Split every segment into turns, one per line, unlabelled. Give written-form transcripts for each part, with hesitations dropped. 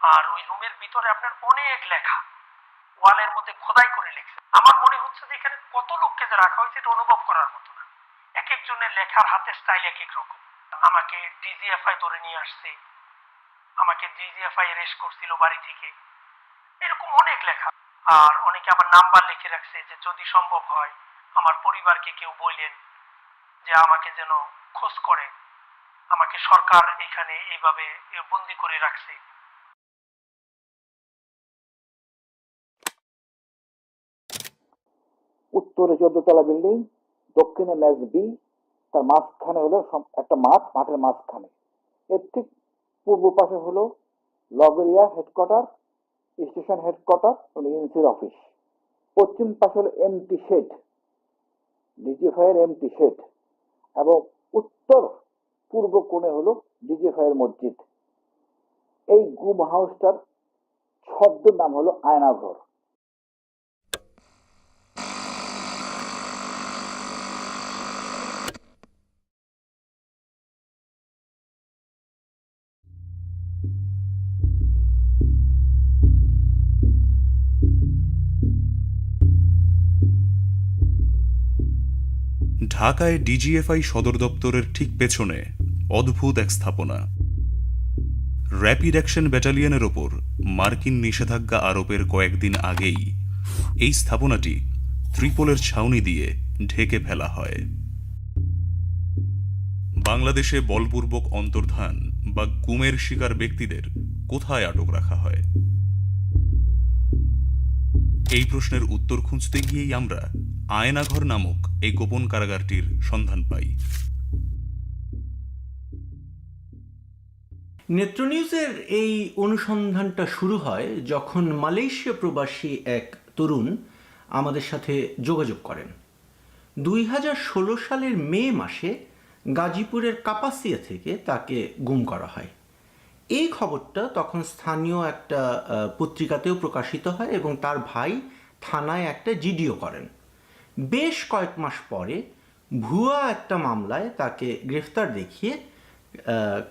আর ওই রুমের ভিতরে আপনার অনেক লেখা, ওয়ালের মধ্যে খোদাই করে লিখছে। আমার মনে হচ্ছে যে এখানে কত লোককে যে রাখা হয়েছে এটা অনুভব করার মতো না। এক একজনের লেখার হাতের স্টাইল এক এক রকম। আমাকে ডিজিএফআই ধরে নিয়ে আসছে, আমাকে ডিজিএফআই অ্যারেস্ট করছিল বাড়ি থেকে, এরকম অনেক লেখা। আর অনেকে আমার নাম্বার লিখে রাখছে যে যদি সম্ভব হয় আমার পরিবারকে কেউ বললেন যে আমাকে যেন খোঁজ করে, আমাকে সরকার এখানে এইভাবে বন্দি করে রাখছে।
উত্তরে 14 তলা বিল্ডিং, দক্ষিণে ম্যাচ বি, তার মাঝখানে হলো একটা মাঠ, মাঠের মাঝখানে। এর ঠিক পূর্ব পাশে হলো লগরিয়া হেডকোয়ার্টার, স্টেশন হেডকোয়ার্টার, এনসির অফিস। পশ্চিম পাশে হলো এমটি শেড, ডিজিএফআই এর এমটি শেড, এবং উত্তর পূর্ব কোণে হলো ডিজিএফআই এর মসজিদ। এই গুম হাউসটার ছদ্ম নাম হলো আয়নাঘর।
ঢাকায় ডিজিএফআই সদর দপ্তরের ঠিক পেছনে অদ্ভুত এক স্থাপনা। র্যাপিড অ্যাকশন ব্যাটালিয়নের ওপর মার্কিন নিষেধাজ্ঞা আরোপের কয়েকদিন আগেই এই স্থাপনাটি ত্রিপলের ছাউনি দিয়ে ঢেকে ফেলা হয়। বাংলাদেশে বলপূর্বক অন্তর্ধান বা গুমের শিকার ব্যক্তিদের কোথায় আটক রাখা হয়? এই প্রশ্নের উত্তর খুঁজতে গিয়েই আমরা আয়নাঘর নামক এই গোপন কারাগারটির সন্ধান পাই।
নেত্র নিউজের এই অনুসন্ধানটা শুরু হয় যখন মালয়েশিয়া প্রবাসী এক তরুণ আমাদের সাথে যোগাযোগ করেন। 2016 সালের মে মাসে গাজীপুরের কাপাসিয়া থেকে তাকে গুম করা হয়। এই খবরটা তখন স্থানীয় একটা পত্রিকাতেও প্রকাশিত হয় এবং তার ভাই থানায় একটা জিডিও করেন। বেশ কয়েক মাস পরে ভুয়া একটা মামলায় তাকে গ্রেফতার দেখিয়ে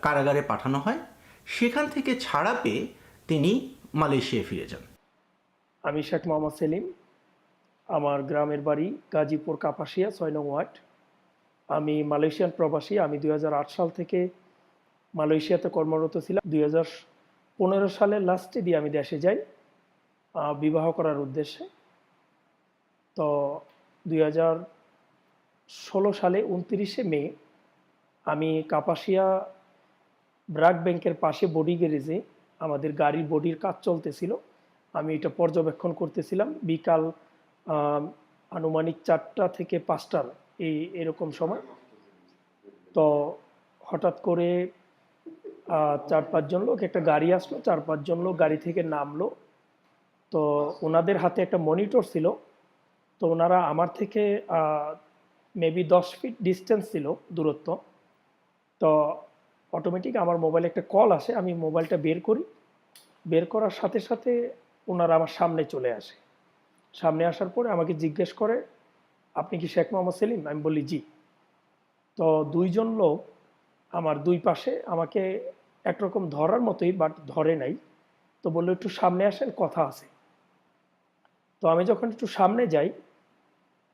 কারাগারে পাঠানো হয়। সেখান থেকে ছাড়া পেয়ে তিনি মালয়েশিয়ায় ফিরে যান।
আমি শেখ মোহাম্মদ সেলিম, আমার গ্রামের বাড়ি গাজীপুর কাপাসিয়া 6 নং ওয়ার্ড। আমি মালয়েশিয়ান প্রবাসী। আমি 2008 সাল থেকে মালয়েশিয়াতে কর্মরত ছিলাম। 2015 সালের লাস্টে দিয়ে আমি দেশে যাই বিবাহ করার উদ্দেশ্যে। তো 2016 সালে 29শে মে আমি কাপাসিয়া ব্রাক ব্যাংকের পাশে বডি গ্যারেজে আমাদের গাড়ির বডির কাজ চলতেছিল। আমি এটা পর্যবেক্ষণ করতেছিলাম বিকাল আনুমানিক 4টা থেকে 5টার এরকম সময়। তো হঠাৎ করে 4-5 জন লোক, একটা গাড়ি আসলো, 4-5 জন লোক গাড়ি থেকে নামলো। তো ওনাদের হাতে একটা মনিটর ছিল। তো ওনারা আমার থেকে মেবি 10 ফিট ডিস্টেন্স ছিল দূরত্ব। তো অটোমেটিক আমার মোবাইলে একটা কল আসে। আমি মোবাইলটা বের করি, বের করার সাথে সাথে ওনারা আমার সামনে চলে আসে। সামনে আসার পরে আমাকে জিজ্ঞেস করে, আপনি কি শেখ মোহাম্মদ সেলিম? আমি বলি জি। তো 2 জন লোক আমার দুই পাশে আমাকে একরকম ধরার মতোই, বাট ধরে নাই। তো বললো একটু সামনে আসেন, কথা আছে। তো আমি যখন একটু সামনে যাই,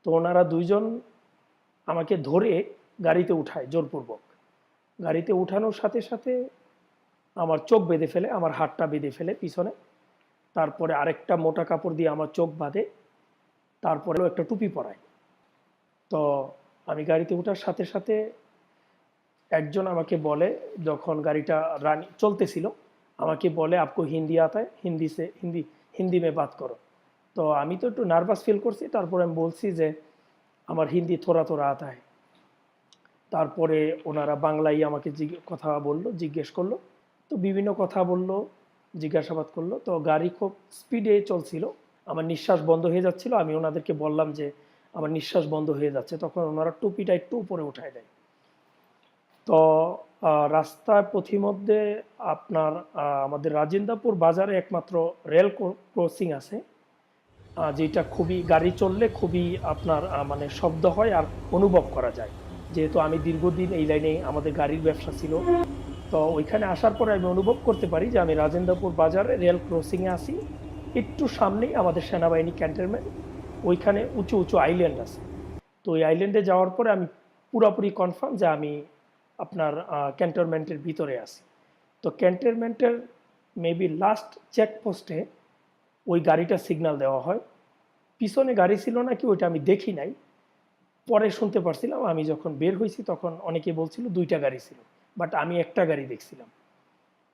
তো ওনারা 2 জন আমাকে ধরে গাড়িতে উঠায় জোরপূর্বক। গাড়িতে উঠানোর সাথে সাথে আমার চোখ বেঁধে ফেলে, আমার হাতটা বেঁধে ফেলে পিছনে। তারপরে আরেকটা মোটা কাপড় দিয়ে আমার চোখ বাঁধে, তারপরেও একটা টুপি পরায়। তো আমি গাড়িতে ওঠার সাথে সাথে একজন আমাকে বলে, যখন গাড়িটা চলতেছিল, আমাকে বলে আপকো হিন্দি আতা হ্যায়? হিন্দি মে বাত করো। তো আমি তো একটু নার্ভাস ফিল করছি। তারপরে আমি বলছি যে আমার হিন্দি থোড়া থোড়া আতা হ্যায়। তারপরে ওনারা বাংলায় আমাকে কথা বললো, জিজ্ঞেস করলো। তো বিভিন্ন কথা বললো, জিজ্ঞাসাবাদ করলো। তো গাড়ি খুব স্পিডে চলছিল, আমার নিঃশ্বাস বন্ধ হয়ে যাচ্ছিল। আমি ওনাদেরকে বললাম যে আমার নিঃশ্বাস বন্ধ হয়ে যাচ্ছে। তখন ওনারা টুপিটা একটু উপরে উঠায় দেয়। তো রাস্তার পথিমধ্যে আপনার আমাদের রাজেন্দ্রপুর বাজারে একমাত্র রেল ক্রসিং আছে, যেটা খুবই গাড়ি চললে খুবই আপনার মানে শব্দ হয় আর অনুভব করা যায়। যেহেতু আমি দীর্ঘদিন এই লাইনে আমাদের গাড়ির ব্যবসা ছিল, তো ওইখানে আসার পরে আমি অনুভব করতে পারি যে আমি রাজেন্দ্রপুর বাজারে রেল ক্রসিংয়ে আসি, একটু সামনেই আমাদের সেনাবাহিনী ক্যান্টনমেন্ট, ওইখানে উঁচু উঁচু আইল্যান্ড আছে। তো ওই আইল্যান্ডে যাওয়ার পরে আমি পুরোপুরি কনফার্ম যে আমি আপনার ক্যান্টনমেন্টের ভিতরে আছি। তো ক্যান্টনমেন্টের মেবি লাস্ট চেকপোস্টে ওই গাড়িটা সিগন্যাল দেওয়া হয়। পিছনে গাড়ি ছিল নাকি ওইটা আমি দেখি নাই, পরে শুনতে পারছিলাম। আমি যখন বের হয়েছি তখন অনেকে বলছিল 2টা গাড়ি ছিল, বাট আমি একটা গাড়ি দেখছিলাম।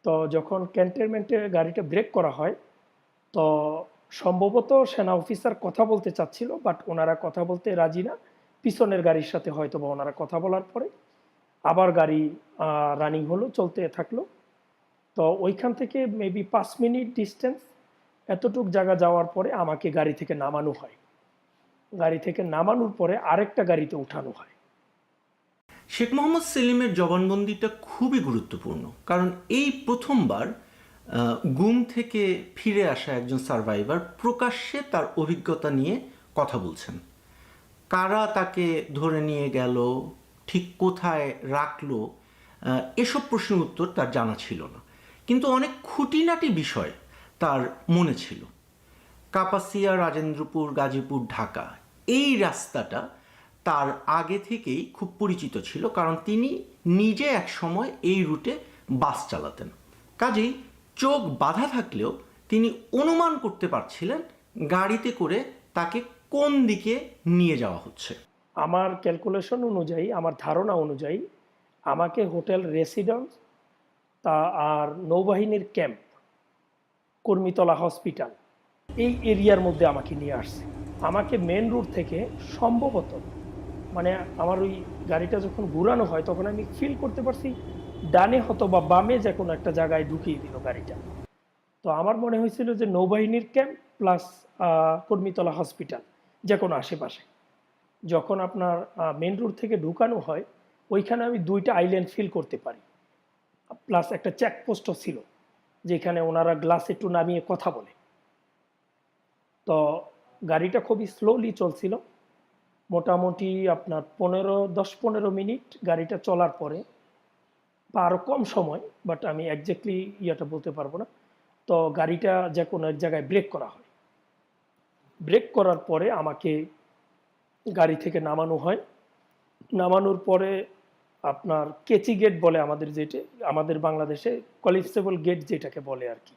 তো যখন ক্যান্টনমেন্টে গাড়িটা ব্রেক করা হয়, তো সম্ভবত সেনা অফিসার কথা বলতে চাচ্ছিল, বাট ওনারা কথা বলতে রাজি না। পিছনের গাড়ির সাথে হয়তো বা ওনারা কথা বলার পরে আবার গাড়ি রানিং হলো, চলতে থাকলো। তো ওইখান থেকে মেবি 5 মিনিট ডিস্টেন্স, এতটুক জায়গা যাওয়ার পরে আমাকে গাড়ি থেকে নামানো হয়। গাড়ি থেকে নামানোর পরে আরেকটা গাড়িতে উঠানো হয়।
শেখ মোহাম্মদ সেলিমের জবানবন্দিটা খুবই গুরুত্বপূর্ণ, কারণ এই প্রথমবার গুম থেকে ফিরে আসা একজন সার্ভাইভার প্রকাশ্যে তার অভিজ্ঞতা নিয়ে কথা বলছেন। কারা তাকে ধরে নিয়ে গেল, ঠিক কোথায় রাখলো, এসব প্রশ্নের উত্তর তার জানা ছিল না, কিন্তু অনেক খুঁটিনাটি বিষয় তার মনে ছিল। কাপাসিয়া, রাজেন্দ্রপুর, গাজীপুর, ঢাকা, এই রাস্তাটা তার আগে থেকেই খুব পরিচিত ছিল, কারণ তিনি নিজে এক সময় এই রুটে বাস চালাতেন। কাজেই চোখ বাঁধা থাকলেও তিনি অনুমান করতে পারছিলেন গাড়িতে করে তাকে কোন দিকে নিয়ে যাওয়া হচ্ছে।
আমার ক্যালকুলেশন অনুযায়ী, আমার ধারণা অনুযায়ী আমাকে হোটেল রেসিডেন্স তা আর নৌবাহিনীর ক্যাম্প, কর্মীতলা হসপিটাল, এই এরিয়ার মধ্যে আমাকে নিয়ে আসছে। আমাকে মেন রুট থেকে সম্ভবত, মানে আমার ওই গাড়িটা যখন ঘুরানো হয় তখন আমি ফিল করতে পারছি ডানে হতো বা বামে যে কোনো একটা জায়গায় ঢুকিয়ে দিল গাড়িটা। তো আমার মনে হয়েছিল যে নৌবাহিনীর ক্যাম্প প্লাস কর্মীতলা হসপিটাল, যে কোনো আশেপাশে। যখন আপনার মেন রোড থেকে ঢুকানো হয়, ওইখানে আমি 2টা আইল্যান্ড ফিল করতে পারি, প্লাস একটা চেকপোস্টও ছিল যেখানে ওনারা গ্লাস একটু নামিয়ে কথা বলে। তো গাড়িটা খুবই স্লোলি চলছিল, মোটামুটি আপনার 10-15 মিনিট গাড়িটা চলার পরে, বা আরও কম সময়, বাট আমি একজ্যাক্টলি ইয়েটা বলতে পারবো না। তো গাড়িটা যে কোনো এক জায়গায় ব্রেক করা হয়। ব্রেক করার পরে আমাকে গাড়ি থেকে নামানো হয়। নামানোর পরে আপনার কেচি গেট বলে আমাদের, যেটা আমাদের বাংলাদেশে কলিপসেবল গেট যেটাকে বলে আর কি,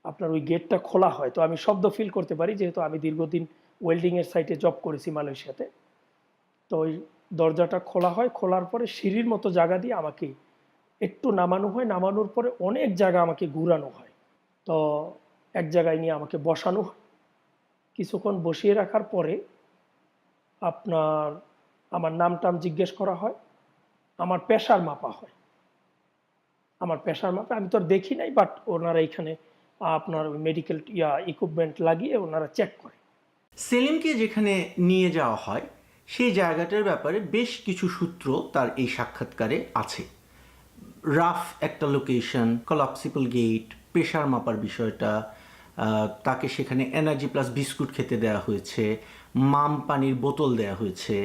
আপনার ওই গেটটা খোলা হয়। তো আমি শব্দ ফিল করতে পারি, যেহেতু আমি দীর্ঘদিন ওয়েল্ডিংয়ের সাইটে জব করেছি মালয়েশিয়াতে। তো ওই দরজাটা খোলা হয়, খোলার পরে সিঁড়ির মতো জায়গা দিয়ে আমাকে একটু নামানো হয়। নামানোর পরে অনেক জায়গা আমাকে ঘুরানো হয়। তো এক জায়গায় নিয়ে আমাকে বসানো হয়। কিছুক্ষণ বসিয়ে রাখার পরে আপনার আমার নাম টাম জিজ্ঞেস করা হয়, আমার প্রেশার মাপা হয়। আমার প্রেশার মাপা আমি তো আর দেখি নাই, বাট ওনারা এখানে আপনার মেডিকেল ইকুইপমেন্ট লাগিয়ে ওনারা চেক করে।
সেলিমকে যেখানে নিয়ে যাওয়া হয় সেই জায়গাটার ব্যাপারে বেশ কিছু সূত্র তার এই সাক্ষাৎকারে আছে। রাফ একটা লোকেশন, কলাপসিবল গেট, প্রেশার মাপার বিষয়টা, তাকে সেখানে এনার্জি প্লাস বিস্কুট খেতে দেওয়া হয়েছে, মাম পানির বোতল দেওয়া হয়েছে,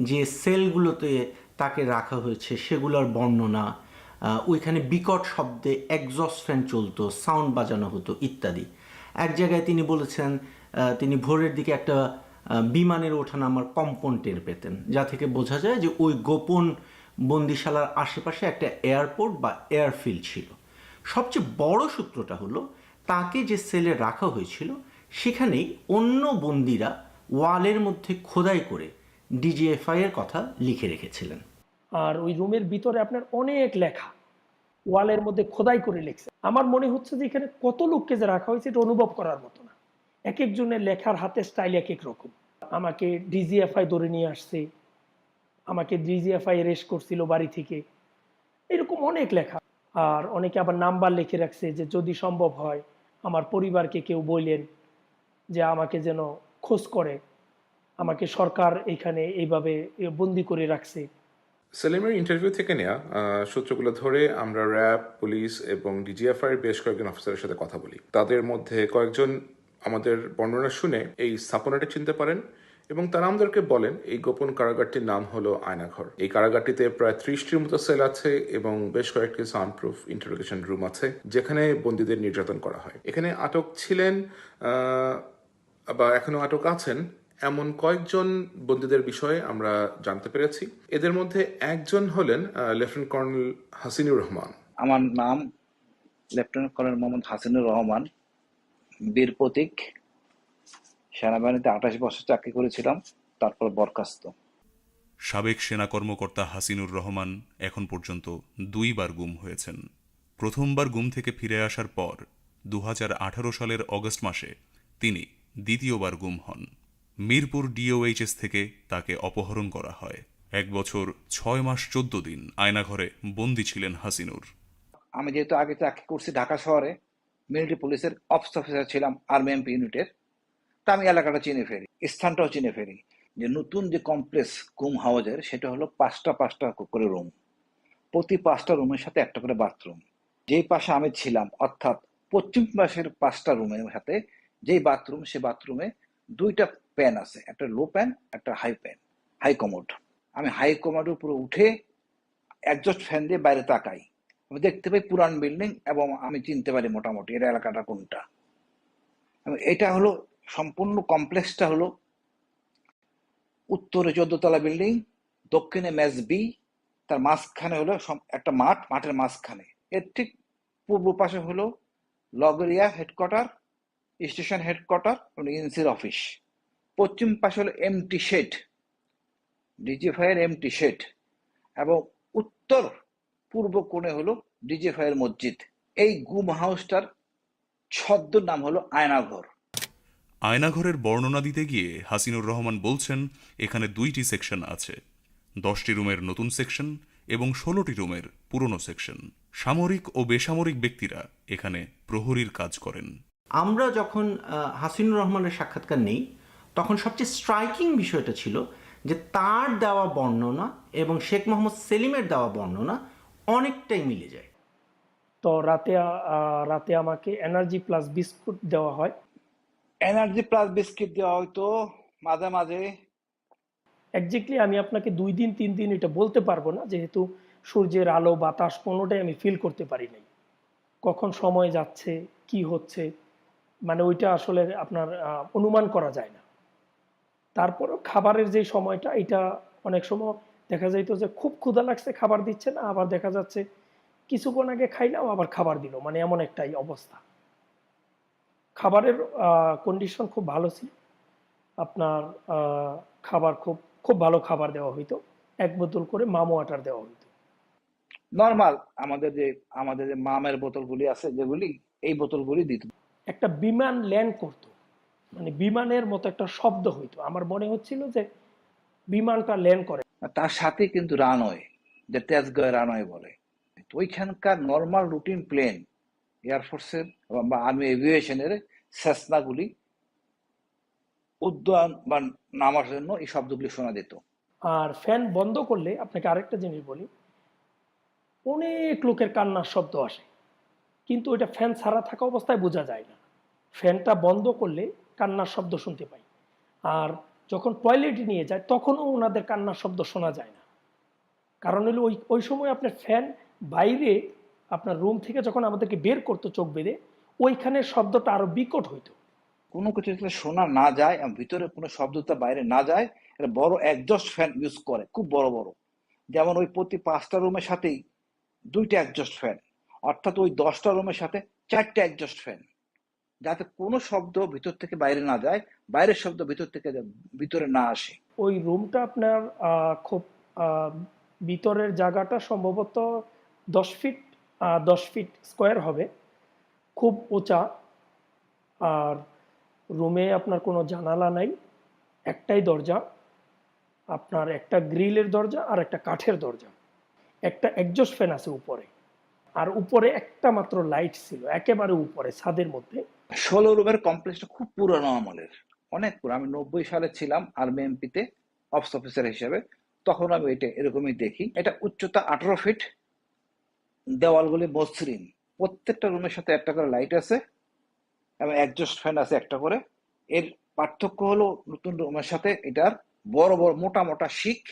যে সেলগুলোতে তাকে রাখা হয়েছে সেগুলোর বর্ণনা, ওইখানে বিকট শব্দে এক্সস্ট ফ্যান চলতো, সাউন্ড বাজানো হতো ইত্যাদি। এক জায়গায় তিনি বলেছেন তিনি ভোরের দিকে একটা বিমানের ওঠানামার কম্পন টের পেতেন, যা থেকে বোঝা যায় যে ওই গোপন বন্দিশালার আশেপাশে একটা এয়ারপোর্ট বা এয়ারফিল্ড ছিল। সবচেয়ে বড় সূত্রটা হলো তাকে যে সেলে রাখা হয়েছিল সেখানেই অন্য বন্দিরা ওয়ালের মধ্যে খোদাই করে ডিজিএফআই এর কথা লিখে রেখেছিলেন।
আর ওই রুমের ভিতরে আপনার অনেক লেখা ওয়ালের মধ্যে খোদাই করে লিখছে। আমার মনে হচ্ছে যে এখানে কত লোককে যে রাখা হয়েছে এটা অনুভব করার মতো না। এক একজনের লেখার হাতের স্টাইল এক এক রকম। আমাকে ডিজিএফআই ধরে নিয়ে আসছে, আমাকে ডিজিএফআই অ্যারেস্ট করছিল বাড়ি থেকে, এরকম অনেক লেখা। আর অনেকে আবার নাম্বার লিখে রাখছে যে যদি সম্ভব হয় আমার পরিবারকে কেউ বললেন যে আমাকে যেন খোঁজ করে, আমাকে সরকার এখানে এইভাবে বন্দি করে রাখছে।
সেলিমের ইন্টারভিউ থেকে নেওয়া সূত্রগুলো ধরে আমরা র্যাব, পুলিশ এবং ডিজিএফআই এর বেশ কয়েকজন অফিসারের সাথে কথা বলি। তাদের মধ্যে কয়েকজন আমাদের বর্ণনা শুনে এই স্থাপনাটা চিনতে পারেন এবং তারা আমাদেরকে বলেন এই গোপন কারাগারটির নাম হলো আয়নাঘর। এই কারাগারটিতে প্রায় 30টির মতো সেল আছে এবং বেশ কয়েকটি সাউন্ড প্রুফ ইন্টারোগেশন রুম আছে যেখানে বন্দীদের নির্যাতন করা হয়। এখানে আটক ছিলেন বা এখনো আটক আছেন এমন কয়েকজন বন্দীদের বিষয়ে আমরা জানতে পেরেছি। এদের মধ্যে একজন হলেন লেফটেন্যান্ট কর্নেল হাসিনুর রহমান।
আমার নাম লেফটেন্যান্ট কর্নেল মোহাম্মদ হাসিনুর রহমান, বীর প্রতীক। সেনাবাহিনীতে 28 বছর চাকরি করেছিলাম, তারপর বরখাস্ত।
সাবেক সেনা কর্মকর্তা হাসিনুর রহমান এখন পর্যন্ত 2 বার গুম হয়েছেন। প্রথমবার গুম থেকে ফিরে আসার পর 2018 সালের অগস্ট মাসে তিনি দ্বিতীয়বার গুম হন। মিরপুর ডিওএইচএস থেকে তাকে অপহরণ করা হয়। 1 বছর 6 মাস 14 দিন আয়নাঘরে বন্দী ছিলেন হাসিনুর।
আমি যেহেতু আগে চাকরি করছি ঢাকা শহরে, মিলিটারি পুলিশের অফিস অফিসার ছিলাম আর্মি এমপি ইউনিটের, তা আমি এলাকাটা চিনে ফেলি, স্থানটাও চিনে ফেলি। যে নতুন যে কমপ্লেক্স গুম হাউজের, সেটা হলো 5টা করে রুম, প্রতি 5টা রুমের সাথে একটা করে বাথরুম। যেই পাশে আমি ছিলাম, অর্থাৎ পশ্চিম পাশের 5টা রুমের সাথে যেই বাথরুম, সে বাথরুমে 2টা প্যান আছে, একটা লো প্যান, একটা হাই কমোড। আমি হাই কমোডের উপরে উঠে একজস্ট ফ্যান দিয়ে বাইরে তাকাই, আমি দেখতে পাই পুরান বিল্ডিং এবং আমি চিনতে পারি মোটামুটি এর এলাকাটা কোনটা। এটা হলো সম্পূর্ণ কমপ্লেক্সটা হলো উত্তরে 14তলা বিল্ডিং, দক্ষিণে মেজ বি, তার মাঝখানে হলো একটা মাঠ, মাঠের মাঝখানে এর ঠিক পূর্ব পাশে হলো লগরিয়া হেডকোয়ার্টার, স্টেশন হেডকোয়ার্টার এবং এনসির অফিস। পশ্চিম পাশে হলো এমটি শেড, ডিজিএফআই এর এমটি শেড, এবং উত্তর পূর্ব কোণে হলো ডিজিএফআই এর মসজিদ। এই গুম হাউসটার ছদ্ম নাম হলো আয়নাঘর।
আয়নাঘরের বর্ণনা দিতে গিয়ে হাসিনুর রহমান বলছেন, এখানে 2টি সেকশন আছে, 10টি রুমের নতুন সেকশন এবং 16টি রুমের পুরনো সেকশন। সামরিক ও বেসামরিক ব্যক্তিরা এখানে প্রহরীর কাজ করেন।
আমরা যখন হাসিনুর রহমানের সাক্ষাৎকার নেই, তখন সবচেয়ে স্ট্রাইকিং বিষয়টা ছিল যে তার দেওয়া বর্ণনা এবং শেখ মোহাম্মদ সেলিমের দেওয়া বর্ণনা অনেকটাই মিলে যায়।
তো রাতে আমাকে এনার্জি প্লাস বিস্কুট দেওয়া হয়।
এনার্জি প্লাস বিস্কিট দেওয়া হয়তো মাঝে মাঝে।
একজ্যাক্টলি আমি আপনাকে 2 দিন 3 দিন এটা বলতে পারবো না, যেহেতু সূর্যের আলো বাতাস কোনোটাই আমি ফিল করতে পারি নাই। কখন সময় যাচ্ছে, কি হচ্ছে, মানে ওইটা আসলে আপনার অনুমান করা যায় না। তারপরও খাবারের যে সময়টা, এটা অনেক সময় দেখা যাইতো যে খুব ক্ষুধা লাগছে, খাবার দিচ্ছে না, আবার দেখা যাচ্ছে কিছুক্ষণ আগে খাইলাম আবার খাবার দিল, মানে এমন একটাই অবস্থা। খাবারের কন্ডিশন খুব ভালো ছিল। আপনার খাবার খুব ভালো খাবার দেওয়া হইতো। 1 বোতল করে মাম ওয়াটার দেওয়া হইতো।
নর্মাল আমাদের যে মামের বোতলগুলি আছে, যেগুলি, এই বোতলগুলি দিত।
একটা বিমান ল্যান্ড করতো, মানে বিমানের মতো একটা শব্দ হইতো, আমার মনে হচ্ছিল যে বিমানটা ল্যান্ড করে।
তার সাথে কিন্তু রানওয়ে, যে তেজগাঁও রানওয়ে বলে, তো ওইখানকার নর্মাল রুটিন প্লেন, এয়ারফোর্সের বা আর্মি এভিয়েশনের সেসনাগুলি উদ্যান বা নামার জন্য এই শব্দগুলি শোনা যেত।
আর ফ্যান বন্ধ করলে, আপনাকে আরেকটা জিনিস বলি, অনেক লোকের কান্নার শব্দ আসে, কিন্তু ওইটা ফ্যান ছাড়া থাকা অবস্থায় বোঝা যায় না। ফ্যানটা বন্ধ করলে কান্নার শব্দ শুনতে পাই। আর যখন টয়লেটে নিয়ে যায় তখনও ওনাদের কান্নার শব্দ শোনা যায় না। কারণ হলো ওই সময় আপনার ফ্যান বাইরে, আপনার রুম থেকে যখন আমাদেরকে বের করতো চোখ বেঁধে, ওইখানের শব্দটা আরো বিকট হইতো।
কোনো কিছু যাতে শোনা না যায় এবং ভিতরে কোনো শব্দটা বাইরে না যায়, এটা বড় একজস্ট ফ্যান ইউজ করে, খুব বড় বড়। যেমন ওই প্রতি 5টা রুমের সাথেই 2টা একজস্ট ফ্যান, অর্থাৎ ওই 10টা রুমের সাথে 4টা একজস্ট ফ্যান, যাতে কোনো শব্দ ভিতর থেকে বাইরে না যায়, বাইরের শব্দ ভিতর থেকে ভিতরে না আসে।
ওই রুমটা আপনার খুব ভিতরের জায়গাটা সম্ভবত 10 ফিট স্কোয়ার হবে, খুব উঁচা। আর রুমে আপনার কোনো জানালা নাই, একটাই দরজা, আপনার একটা গ্রিলের দরজা আর একটা কাঠের দরজা। একটা এক্সজস্ট ফ্যান আছে উপরে, আর উপরে একটা মাত্র লাইট ছিল একেবারে উপরে ছাদের মধ্যে।
16 রুমের কমপ্লেক্সটা খুব পুরানো আমলের, অনেক পুরো। আমি 90 সালে ছিলাম আর্মি এমপিতে অফিস অফিসার হিসেবে, তখন আমি এটা এরকমই দেখি। এটা উচ্চতা 18 ফিট, দেওয়ালগুলি মসৃণ, প্রত্যেকটা রুমের সাথে একটা করে লাইট আছে এবং একজস্ট ফ্যান আছে একটা করে। এর পার্থক্য হলো নতুন রুমের সাথে এটার বড় বড় মোটা মোটা শিক,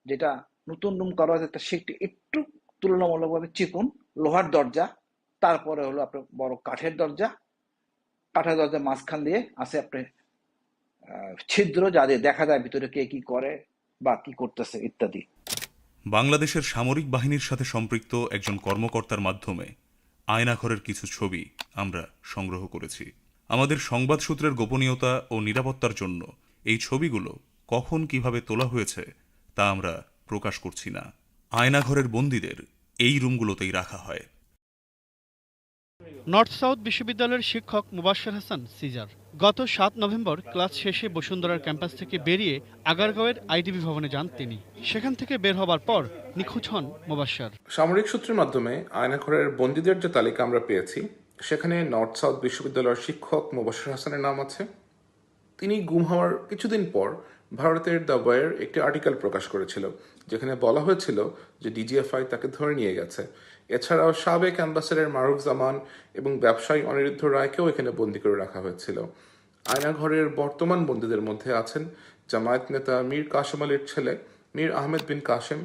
যেটা নতুন রুম করা হয়েছে একটা শিকটি একটু তুলনামূলকভাবে চিকন, লোহার দরজা, তারপরে হলো আপনার বড় কাঠের দরজা, কাঠের দরজার মাঝখান দিয়ে আছে আপনার ছিদ্র, যা দিয়ে দেখা যায় ভিতরে কে কি করে বা কি করতেছে ইত্যাদি।
বাংলাদেশের সামরিক বাহিনীর সাথে সম্পৃক্ত একজন কর্মকর্তার মাধ্যমে আয়নাঘরের কিছু ছবি আমরা সংগ্রহ করেছি। আমাদের সংবাদ সূত্রের গোপনীয়তা ও নিরাপত্তার জন্য এই ছবিগুলো কখন কিভাবে তোলা হয়েছে তা আমরা প্রকাশ করছি না। আয়নাঘরের বন্দীদের এই রুমগুলোতেই রাখা হয়।
নর্থ সাউথ বিশ্ববিদ্যালয়ের শিক্ষক মুবাশ্বের হাসান সিজার গত ৭ নভেম্বর ক্লাস শেষে বসুন্ধরার ক্যাম্পাস থেকে বেরিয়ে আগারগাঁওয়ের আইডিবি ভবনে যান তিনি। সেখান থেকে বের হবার পর নিখোঁজ হন মুবাশ্বের।
সামরিক সূত্রের মাধ্যমে আয়নাঘরের বন্দীদের যে তালিকা আমরা পেয়েছি, সেখানে নর্থ সাউথ বিশ্ববিদ্যালয়ের শিক্ষক মুবাশ্বের হাসানের নাম আছে। তিনি গুম হওয়ার কিছুদিন পর ভারতের দ্য ওয়্যার একটি আর্টিকেল প্রকাশ করেছিল, যেখানে বলা হয়েছিল যে ডিজিএফআই তাকে ধরে নিয়ে গেছে। এছাড়াও সাবেক অ্যাম্বাসেডর মারুফ জামান এবং ব্যবসায়ী অনিরুদ্ধ রায়কেও এখানে বন্দী করে রাখা হয়েছিল। আয়নাঘরের বর্তমান বন্দীদের মধ্যে আছেন জামায়াত নেতা মীর কাসেম আলীর ছেলে মীর আহমেদ বিন কাসেম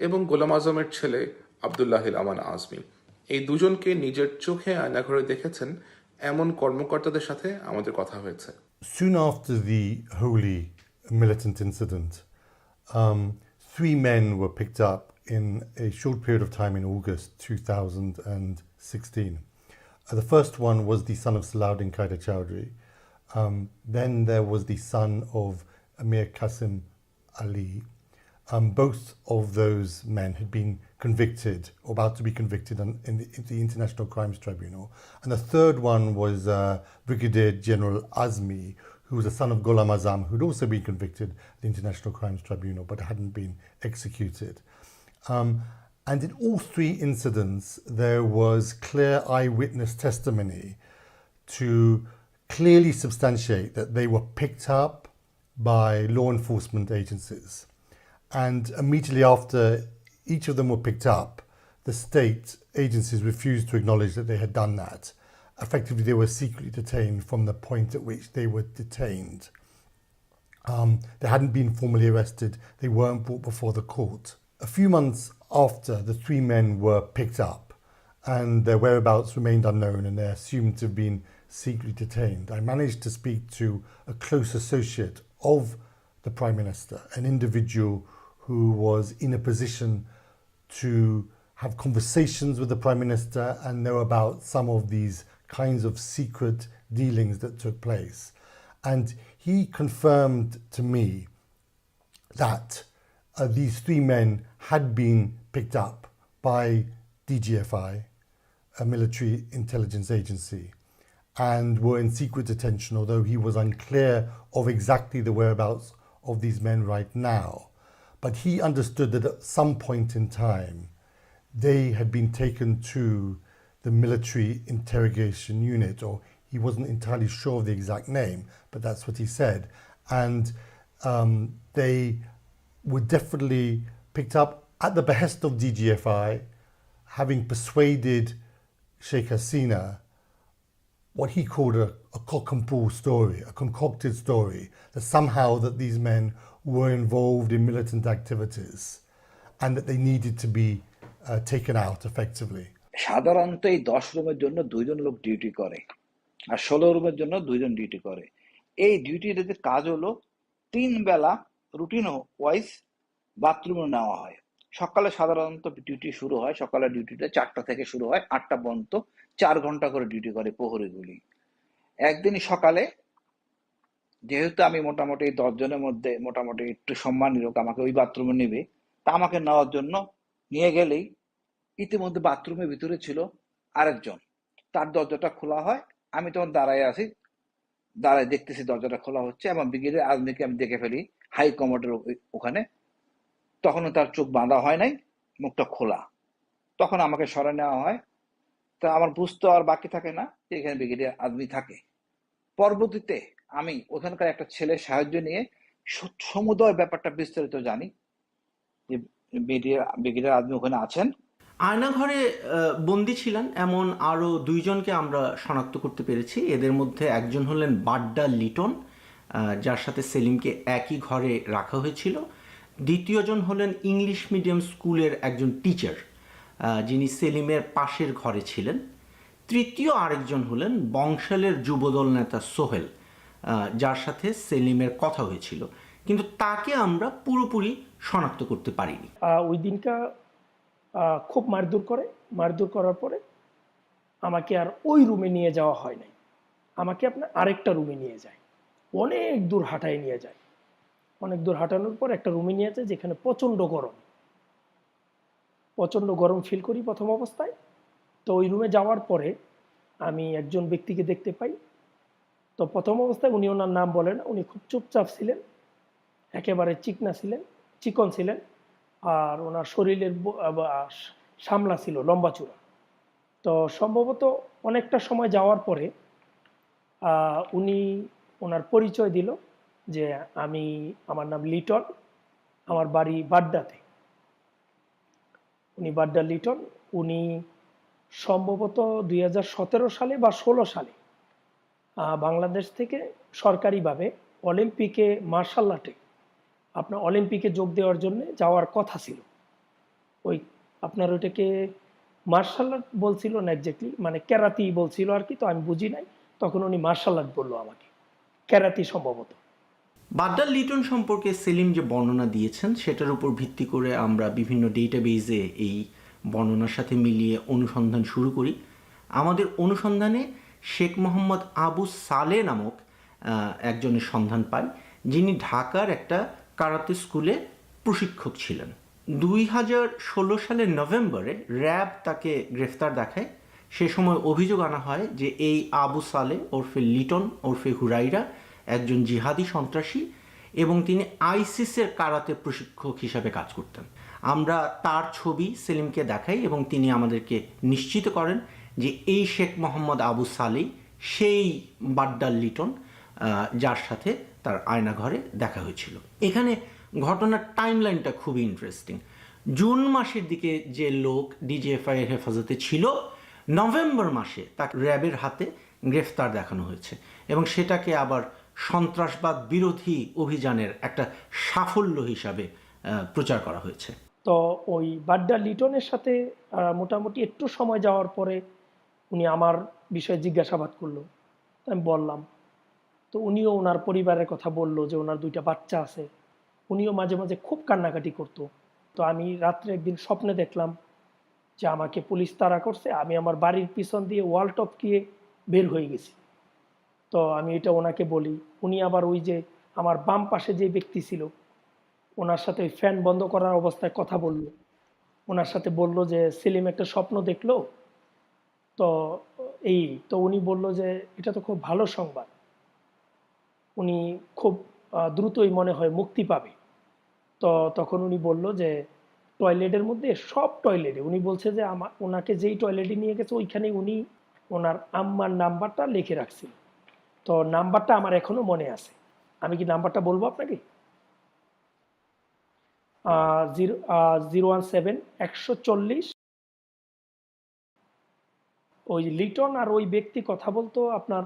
এবং গোলাম আজমের ছেলে আবদুল্লাহিল আমান আজমি। এই দুজনকে নিজের চোখে আয়নাঘরে দেখেছেন এমন কর্মকর্তাদের সাথে আমাদের কথা হয়েছে।
Soon after the Holy militant incident, 3 men were picked up in a short period of time in August 2016. The first one was the son of Salahuddin Qaeda Chowdhury. Then there was the son of Amir Qasim Ali. Both of those men had been convicted, or about to be convicted in the International Crimes Tribunal. And the third one was Brigadier General Azmi, who was the son of Ghulam Azam, who'd also been convicted at the International Crimes Tribunal, but hadn't been executed. And in all 3 incidents, there was clear eyewitness testimony to clearly substantiate that they were picked up by law enforcement agencies. And immediately after each of them were picked up, the state agencies refused to acknowledge that they had done that. Effectively, they were secretly detained from the point at which they were detained. They hadn't been formally arrested. They weren't brought before the court. A few months after the 3 men were picked up and their whereabouts remained unknown and they're assumed to have been secretly detained, I managed to speak to a close associate of the Prime Minister, an individual who was in a position to have conversations with the Prime Minister and know about some of these kinds of secret dealings that took place. And he confirmed to me that these 3 men had been picked up by DGFI, a military intelligence agency, and were in secret detention, although he was unclear of exactly the whereabouts of these men right now. But he understood that at some point in time, they had been taken to the military interrogation unit, or he wasn't entirely sure of the exact name, but that's what he said. And they were definitely picked up at the behest of DGFI, having persuaded Sheikh Hasina what he called a cock and bull story, a concocted story, that somehow that these men were involved in militant activities and that they needed to be taken out effectively.
সাধারণত এই 10 রুমের জন্য 2 জন লোক duty করে, আর 16 রুমের জন্য 2 জন duty করে। এই ডিউটির কাজ হলো 3 বেলা রুটিন ওয়াইজ বাথরুমে নেওয়া হয়। সকালে সাধারণত ডিউটি শুরু হয়, সকালের ডিউটিটা 4টা থেকে শুরু হয়, 8টা পর্যন্ত 4 ঘন্টা করে ডিউটি করে প্রহরীগুলি। একদিন সকালে, যেহেতু আমি মোটামুটি 10 জনের মধ্যে মোটামুটি একটু সম্মানী লোক, আমাকে ওই বাথরুমে নেবে, তা আমাকে নেওয়ার জন্য নিয়ে গেলেই ইতিমধ্যে বাথরুমের ভিতরে ছিল আরেকজন। তার দরজাটা খোলা হয়, আমি তখন দাঁড়ায় আছি, দাঁড়ায় দেখতেছি দরজাটা খোলা হচ্ছে, এবং ব্রিগেডিয়ার আজমিকে আমি দেখে ফেলি হাই কমান্ডের ওখানে। তখনও তার চোখ বাঁধা হয় নাই, মুখটা খোলা। তখন আমাকে সরে নেওয়া হয়। তা আমার বুঝতে আর বাকি থাকে না যে এখানে ব্রিগেডিয়ার আজমি থাকে। পরবর্তীতে আমি ওখানকার একটা ছেলের সাহায্য নিয়ে সমুদয় ব্যাপারটা বিস্তারিত জানি যে ব্রিগেডিয়ার আজমি ওখানে আছেন।
আয়নাঘরে বন্দী ছিলেন এমন আরও 2 জনকে আমরা শনাক্ত করতে পেরেছি। এদের মধ্যে একজন হলেন বাড্ডা লিটন, যার সাথে সেলিমকে একই ঘরে রাখা হয়েছিল। দ্বিতীয়জন হলেন ইংলিশ মিডিয়াম স্কুলের একজন টিচার, যিনি সেলিমের পাশের ঘরে ছিলেন। তৃতীয় আরেকজন হলেন বংশালের যুবদল নেতা সোহেল, যার সাথে সেলিমের কথা হয়েছিল, কিন্তু তাকে আমরা পুরোপুরি শনাক্ত করতে পারিনি।
ওই দিনটা খুব মারধর করার পরে আমাকে আর ওই রুমে নিয়ে যাওয়া হয় নাই, আমাকে আপনার আরেকটা রুমে নিয়ে যায়, অনেক দূর হাঁটায় নিয়ে যায়। অনেক দূর হাঁটানোর পর একটা রুমে নিয়ে যায় যেখানে প্রচণ্ড গরম ফিল করি প্রথম অবস্থায়। তো ওই রুমে যাওয়ার পরে আমি একজন ব্যক্তিকে দেখতে পাই। তো প্রথম অবস্থায় উনি ওনার নাম বলেন, উনি খুব চুপচাপ ছিলেন, একেবারে চিকন ছিলেন, আর ওনার শরীরের সামলা ছিল, লম্বা চূড়া। তো সম্ভবত অনেকটা সময় যাওয়ার পরে উনি ওনার পরিচয় দিল যে আমার নাম লিটন, আমার বাড়ি বাড্ডাতে। উনি বাড্ডা লিটন। উনি সম্ভবত 2017 সালে বা 16 সালে বাংলাদেশ থেকে সরকারিভাবে অলিম্পিকে মার্শাল আর্টে অলিম্পিকে যোগ দেওয়ার জন্য যাওয়ার কথা ছিল। ওই আপনার ওইটাকে মার্শাল আর্ট বলছিল না এক্স্যাক্টলি, মানে ক্যারাতি বলছিল আর কি, তো আমি বুঝি নাই। তখন উনি মার্শাল আর্ট বললো আমাকে, ক্যারাতি সম্ভবত।
বাড্ডা লিটন সম্পর্কে সেলিম যে বর্ণনা দিয়েছেন সেটার উপর ভিত্তি করে আমরা বিভিন্ন ডেটাবেজে এই বর্ণনার সাথে মিলিয়ে অনুসন্ধান শুরু করি। আমাদের অনুসন্ধানে শেখ মোহাম্মদ আবু সালে নামক একজনের সন্ধান পাই, যিনি ঢাকার একটা কারাতে স্কুলে প্রশিক্ষক ছিলেন। 2016 সালের নভেম্বরে র্যাব তাকে গ্রেফতার দেখায়। সে সময় অভিযোগ আনা হয় যে এই আবু সালে ওরফে লিটন ওরফে হুরাইরা একজন জিহাদি সন্ত্রাসী এবং তিনি আইসিসের কারাতে প্রশিক্ষক হিসাবে কাজ করতেন। আমরা তার ছবি সেলিমকে দেখাই এবং তিনি আমাদেরকে নিশ্চিত করেন যে এই শেখ মোহাম্মদ আবু সালেই সেই বাড্ডা লিটন যার সাথে তার আয়নাঘরে দেখা হয়েছিল। এখানে ঘটনার টাইমলাইনটা খুবই ইন্টারেস্টিং। জুন মাসের দিকে যে লোক ডিজিএফআই এর হেফাজতে ছিল, নভেম্বর মাসে তাকে র্যাবের হাতে গ্রেফতার দেখানো হয়েছে এবং সেটাকে আবার সন্ত্রাসবাদ বিরোধী অভিযানের একটা সাফল্য হিসাবে প্রচার করা হয়েছে।
তো ওই বাড্ডা লিটনের সাথে মোটামুটি একটু সময় যাওয়ার পরে উনি আমার বিষয়ে জিজ্ঞাসাবাদ করলো। আমি বললাম, তো উনিও ওনার পরিবারের কথা বললো যে ওনার 2টা বাচ্চা আছে। উনিও মাঝে মাঝে খুব কান্নাকাটি করতো। তো আমি রাত্রে একদিন স্বপ্নে দেখলাম যে আমাকে পুলিশ তাড়া করছে, আমি আমার বাড়ির পিছন দিয়ে ওয়াল টপকিয়ে বের হয়ে গেছি। তো আমি এটা ওনাকে বলি। উনি আবার ওই যে আমার বাম পাশে যে ব্যক্তি ছিল ওনার সাথে ওই ফ্যান বন্ধ করার অবস্থায় কথা বলল। ওনার সাথে বলল যে সেলিম একটা স্বপ্ন দেখলো, তো তো উনি বলল যে এটা তো খুব ভালো সংবাদ, উনি খুব দ্রুতই মনে হয় মুক্তি পাবে। তো তখন উনি বলল যে টয়লেটের মধ্যে সব টয়লেটে, উনি বলছে যে ওনাকে যেই টয়লেটে নিয়ে গেছে ওইখানে উনি ওনার আম্মার নাম্বারটা লিখে রাখছিল। তো নাম্বারটা আমার এখনো মনে আছে। আমি কি নাম্বারটা বলবো আপনাকে? 017-140। ওই লিটন আর ওই ব্যক্তি কথা বলতো, আপনার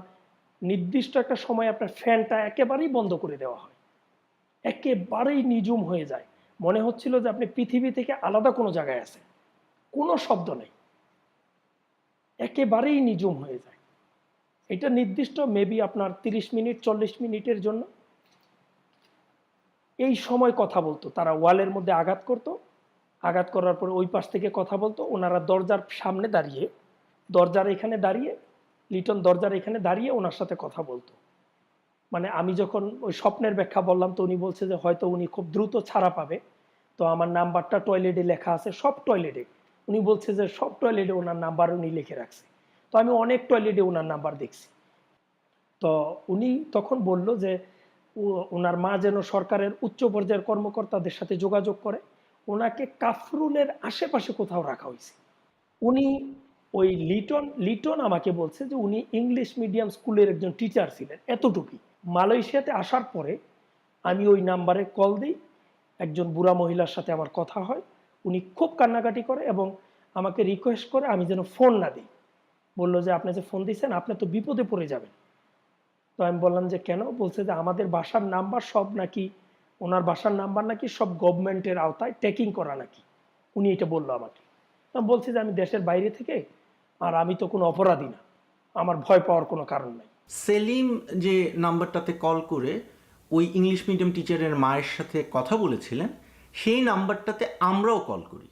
নির্দিষ্ট একটা সময় আপনার ফ্যানটা একেবারেই বন্ধ করে দেওয়া হয়, একেবারেই নিঝুম হয়ে যায়, মনে হচ্ছিল যে আপনি পৃথিবী থেকে আলাদা কোনো জায়গায় আছেন, কোনো শব্দ নেই, একেবারেই নিঝুম হয়ে যায়। এটা নির্দিষ্ট মেবি আপনার 30 মিনিট 40 মিনিটের জন্য এই সময় কথা বলতো। তারা ওয়ালের মধ্যে আঘাত করতো, আঘাত করার পরে ওই পাশ থেকে কথা বলতো। ওনারা দরজার সামনে দাঁড়িয়ে, লিটন দরজার এখানে দাঁড়িয়ে ওনার সাথে কথা বলতো। মানে আমি যখন ওই স্বপ্নের ব্যাখ্যা বললাম তো উনি বলছে যে হয়তো উনি খুব দ্রুত ছাড়া পাবে। তো আমার নাম্বারটা টয়লেটে লেখা আছে, সব টয়লেটে। উনি বলছে যে সব টয়লেটে ওনার নাম্বার উনি লিখে রাখছে। তো আমি অনেক টয়লেটে ওনার নাম্বার দেখছি। তো উনি তখন বলল যে ওনার মা যেন সরকারের উচ্চ পর্যায়ের কর্মকর্তাদের সাথে যোগাযোগ করে, ওনাকে কাফরুলের আশেপাশে কোথাও রাখা হয়েছে। উনি ওই লিটন আমাকে বলছে যে উনি ইংলিশ মিডিয়াম স্কুলের একজন টিচার ছিলেন, এতটুকুই। মালয়েশিয়াতে আসার পরে আমি ওই নাম্বারে কল দিই, একজন বুড়া মহিলার সাথে আমার কথা হয়। উনি খুব কান্নাকাটি করে এবং আমাকে রিকোয়েস্ট করে আমি যেন ফোন না দিই। বললো যে আপনি যে ফোন দিয়েছেন আপনি তো বিপদে পড়ে যাবেন। তো আমি বললাম যে কেন? বলছে যে আমাদের বাসার নাম্বার সব নাকি, ওনার বাসার নাম্বার নাকি সব গভর্নমেন্টের আওতায় ট্যাকিং করা নাকি। উনি এটা বললো আমাকে। তো আমি বলছি যে আমি দেশের বাইরে থেকে, আর আমি তো কোনো অপরাধী না, আমার ভয় পাওয়ার কোনো কারণ নাই।
সেলিম যে নাম্বারটাতে কল করে ওই ইংলিশ মিডিয়াম টিচারের মায়ের সাথে কথা বলেছিলেন, সেই নাম্বারটাতে আমরাও কল করি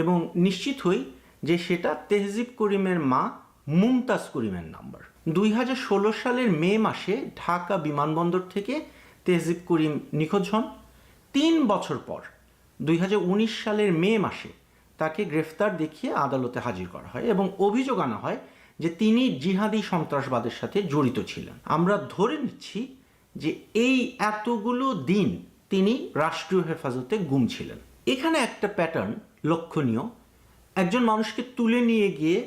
এবং নিশ্চিত হই যে সেটা তেহজিব করিমের মা মুমতাজ করিমের নাম্বার। 2016 সালের মে মাসে ঢাকা বিমানবন্দর থেকে তেহজিব করিম নিখোঁজ হন। 3 বছর পর 2019 সালের মে মাসে তাকে গ্রেফতার দেখিয়ে আদালতে হাজির করা হয় এবং অভিযোগ আনা হয় যে তিনি জিহাদি সন্ত্রাসবাদের সাথে জড়িত ছিলেন। আমরা ধরে নিচ্ছি যে এই এতগুলো দিন তিনি রাষ্ট্রীয় হেফাজতে গুম ছিলেন। এখানে একটা প্যাটার্ন লক্ষণীয়। একজন মানুষকে তুলে নিয়ে গিয়ে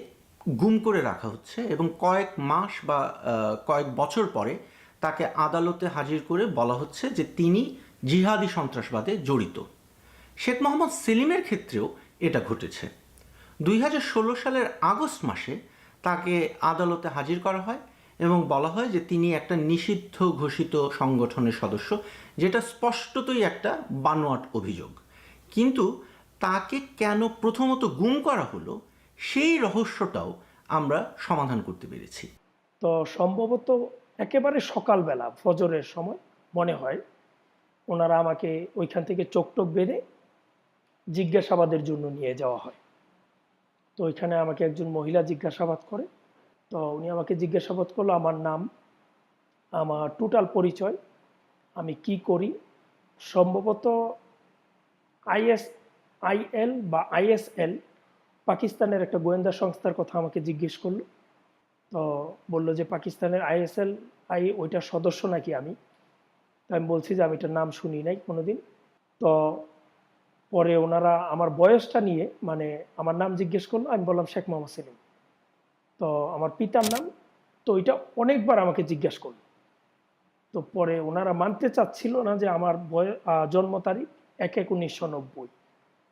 গুম করে রাখা হচ্ছে এবং কয়েক মাস বা কয়েক বছর পরে তাকে আদালতে হাজির করে বলা হচ্ছে যে তিনি জিহাদি সন্ত্রাসবাদে জড়িত। শেখ মোহাম্মদ সেলিমের ক্ষেত্রেও এটা ঘটেছে। 2016 সালের আগস্ট মাসে তাকে আদালতে হাজির করা হয় এবং বলা হয় যে তিনি একটা নিষিদ্ধ ঘোষিত সংগঠনের সদস্য, যেটা স্পষ্টতই একটা বানোয়াট অভিযোগ। কিন্তু তাকে কেন প্রথমত গুম করা হলো সেই রহস্যটাও আমরা সমাধান করতে পেরেছি।
তো সম্ভবত একেবারে সকালবেলা ফজরের সময় মনে হয় ওনারা আমাকে ওইখান থেকে চোখ টোক বেঁধে জিজ্ঞাসাবাদের জন্য নিয়ে যাওয়া হয়। তো ওইখানে আমাকে একজন মহিলা জিজ্ঞাসাবাদ করে। তো উনি আমাকে জিজ্ঞাসাবাদ করলো আমার নাম, আমার টোটাল পরিচয়, আমি কি করি। সম্ভবত ISIL বা ISL পাকিস্তানের একটা গোয়েন্দা সংস্থার কথা আমাকে জিজ্ঞেস করলো। তো বললো যে পাকিস্তানের ISL ওইটার সদস্য নাকি আমি। তো আমি বলছি যে আমি এটার নাম শুনি নাই কোনোদিন। তো পরে ওনারা আমার বয়সটা নিয়ে, মানে আমার নাম জিজ্ঞেস করলো, আমি বললাম শেখ মোহাম্মদ সেলিম। তো আমার পিতার নাম, তো ওইটা অনেকবার আমাকে জিজ্ঞাসা করলো। তো পরে ওনারা মানতে চাচ্ছিল না যে আমার জন্ম তারিখ 1/1/1990।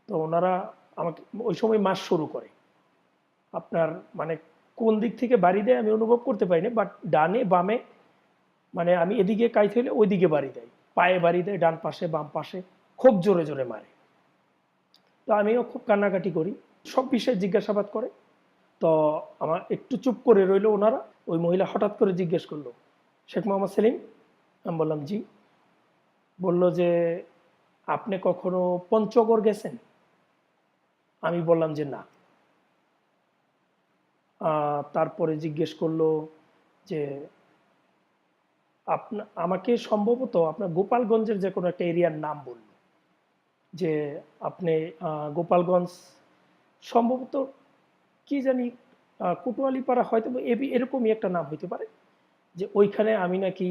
তো ওনারা আমাকে ওই সময় মাস শুরু করে, আপনার মানে কোন দিক থেকে বাড়ি দেয় আমি অনুভব করতে পারিনি, বাট ডানে বামে, মানে আমি এদিকে কাইতে হলে ওইদিকে বাড়ি দেয়, পায়ে বাড়ি দেয়, ডান পাশে বাম পাশে, খুব জোরে জোরে মারে। তো আমিও খুব কান্নাকাটি করি, সব বিষয়ে জিজ্ঞাসাবাদ করে। তো আমার একটু চুপ করে রইল ওনারা। ওই মহিলা হঠাৎ করে জিজ্ঞেস করলো, শেখ মোহাম্মদ সেলিম? আমি বললাম জি। বলল যে আপনি কখনো পঞ্চগড় গেছেন? আমি বললাম যে না। তারপরে জিজ্ঞেস করলো যে আমাকে সম্ভবত আপনার গোপালগঞ্জের যে কোনো একটা এরিয়ার নাম বলল, যে আপনি গোপালগঞ্জ সম্ভবত কি জানি কোতোয়ালিপাড়া হয়তো এরকমই একটা নাম হইতে পারে, যে ওইখানে আমি নাকি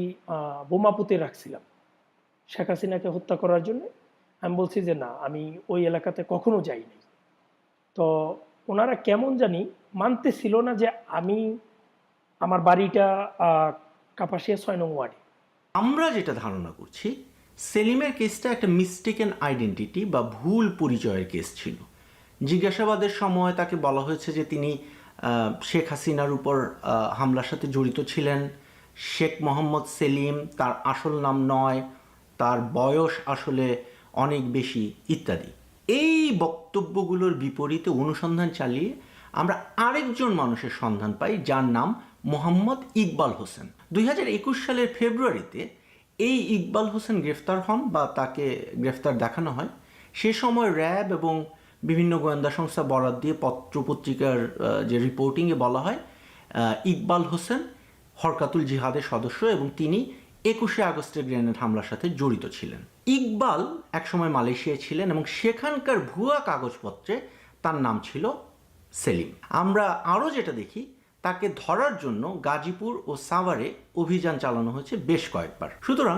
বোমা পুঁতে রাখছিলাম শেখ হাসিনাকে হত্যা করার জন্য। আমি বলছি যে না, আমি ওই এলাকাতে কখনো যাইনি। তো ওনারা কেমন জানি মানতেছিল না যে আমি, আমার বাড়িটা কাপাসিয়া 6 নং ওয়ার্ডে।
আমরা যেটা ধারণা করছি, সেলিমের কেসটা একটা মিস্টেকেন আইডেন্টিটি বা ভুল পরিচয়ের কেস ছিল। জিজ্ঞাসাবাদের সময় তাকে বলা হয়েছে যে তিনি শেখ হাসিনার উপর হামলার সাথে জড়িত ছিলেন। শেখ মোহাম্মদ সেলিম তার আসল নাম নয়, তার বয়স আসলে অনেক বেশি ইত্যাদি। এই বক্তব্যগুলোর বিপরীতে অনুসন্ধান চালিয়ে আমরা আরেকজন মানুষের সন্ধান পাই যার নাম মোহাম্মদ ইকবাল হোসেন। 2021 সালের ফেব্রুয়ারিতে এই ইকবাল হোসেন গ্রেফতার হন বা তাকে গ্রেফতার দেখানো হয়। সে সময় র্যাব এবং বিভিন্ন গোয়েন্দা সংস্থা বরাত দিয়ে পত্রপত্রিকার যে রিপোর্টিংয়ে বলা হয় ইকবাল হোসেন হরকাতুল জিহাদের সদস্য এবং তিনি 21শে আগস্টের গ্রেনেড হামলার সাথে জড়িত ছিলেন। ইকবাল একসময় মালয়েশিয়ায় ছিলেন এবং সেখানকার ভুয়া কাগজপত্রে তার নাম ছিল সেলিম। আমরা আরও যেটা দেখি, তাকে ধরার জন্য গাজীপুর ও সাভারে অভিযান চালানো হয়েছে বেশ কয়েকবার। সুতরাং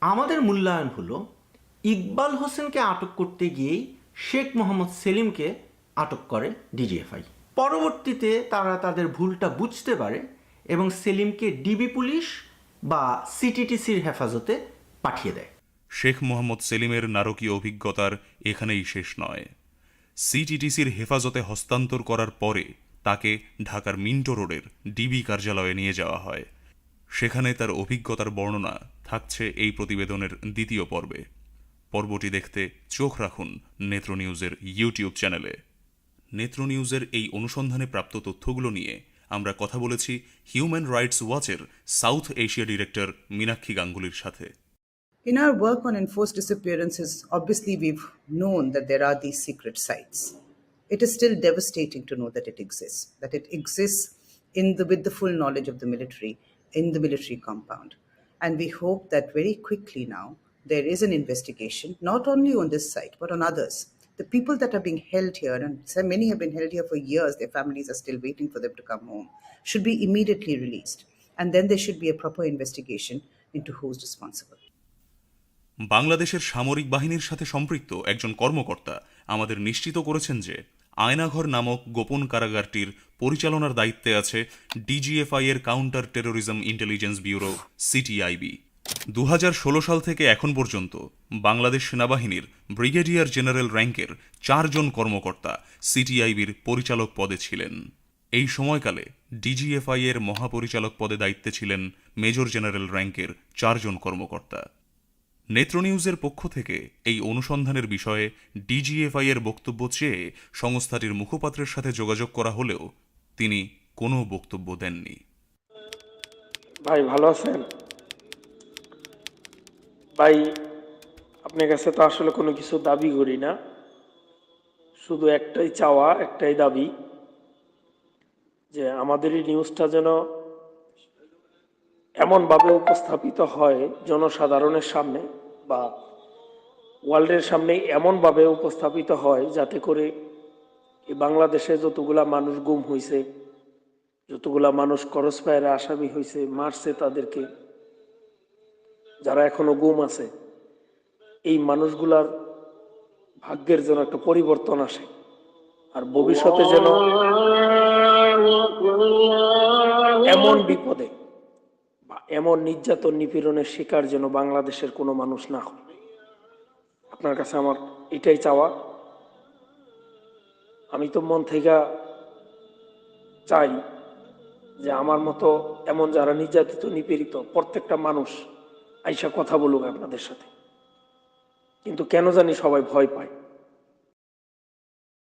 আমাদের মূল্যায়ন হলো ইকবাল হোসেনকে আটক করতে গিয়েই শেখ মোহাম্মদ সেলিমকে আটক করে ডিজিএফআই। পরবর্তীতে তারা তাদের ভুলটা বুঝতে পারে এবং সেলিমকে ডিবি পুলিশ বা সিটিটিসির হেফাজতে পাঠিয়ে দেয়।
শেখ মোহাম্মদ সেলিমের নারকীয় অভিজ্ঞতার এখানেই শেষ নয়। সিটিটিসির হেফাজতে হস্তান্তর করার পরে তাকে ঢাকার মিন্টো রোডের ডিবি কার্যালয়ে নিয়ে যাওয়া হয়। সেখানে তার অভিজ্ঞতার বর্ণনা থাকছে এই প্রতিবেদনের দ্বিতীয় পর্বে। পর্বটি দেখতে চোখ রাখুন নেত্র নিউজের ইউটিউব চ্যানেলে। নেত্র নিউজের এই অনুসন্ধানে প্রাপ্ত তথ্যগুলো নিয়ে আমরা কথা বলেছি হিউম্যান রাইটস ওয়াচের সাউথ এশিয়া ডিরেক্টর মীনাক্ষী গাঙ্গুলির সাথে।
In our work on enforced disappearances, obviously we've known that there are these secret sites. It is still devastating to know that it exists with the full knowledge of the military, in the military compound. And we hope that very quickly now, there is an investigation, not only on this site, but on others. The people that are being held here, and so many have been held here for years, their families are still waiting for them to come home, should be immediately released. And then there should be a proper investigation into who's responsible.
বাংলাদেশের সামরিক বাহিনীর সাথে সম্পৃক্ত একজন কর্মকর্তা আমাদের নিশ্চিত করেছেন যে আয়নাঘর নামক গোপন কারাগারটির পরিচালনার দায়িত্বে আছে ডিজিএফআই এর counter terrorism intelligence bureau CTIB. 2016 সাল থেকে এখন পর্যন্ত বাংলাদেশ সেনাবাহিনীর ব্রিগেডিয়ার জেনারেল র্যাঙ্কের 4 জন কর্মকর্তা সিটিআইবির পরিচালক পদে ছিলেন। এই সময়কালে ডিজিএফআই এর মহাপরিচালক পদে দায়িত্বে ছিলেন মেজর জেনারেল র্যাঙ্কের 4 জন কর্মকর্তা। নেত্র নিউজের পক্ষ থেকে এই অনুসন্ধানের বিষয়ে ডিজিএফআই এর বক্তব্য চেয়ে সংস্থাটির মুখপাত্রের সাথে যোগাযোগ করা হলেও তিনি কোনো বক্তব্য দেননি।
ভাই ভালো আছেন? ভাই আপনার কাছে তো আসলে কোনো কিছু দাবি করি না, শুধু একটাই চাওয়া, একটাই দাবি, যে আমাদের এই নিউজটা যেন এমনভাবে উপস্থাপিত হয় জনসাধারণের সামনে বা ওয়ার্ল্ডের সামনে, এমনভাবে উপস্থাপিত হয় যাতে করে এই বাংলাদেশে যতগুলা মানুষ গুম হয়েছে, যতগুলা মানুষ ক্রস ফায়ারে আসামি হয়েছে, মারছে তাদেরকে, যারা এখনো গুম আছে, এই মানুষগুলার ভাগ্যের যেন একটা পরিবর্তন আসে, আর ভবিষ্যতে যেন এমন বিপদে বা এমন নির্যাতন নিপীড়নের শিকার যেন বাংলাদেশের কোনো মানুষ না হয়। আপনার কাছে আমার এটাই চাওয়া। আমি তো মন থেকে চাই যে আমার মতো এমন যারা নির্যাতিত নিপীড়িত প্রত্যেকটা মানুষ আইসা কথা বলুক আপনাদের সাথে, কিন্তু কেন জানি সবাই ভয় পায়।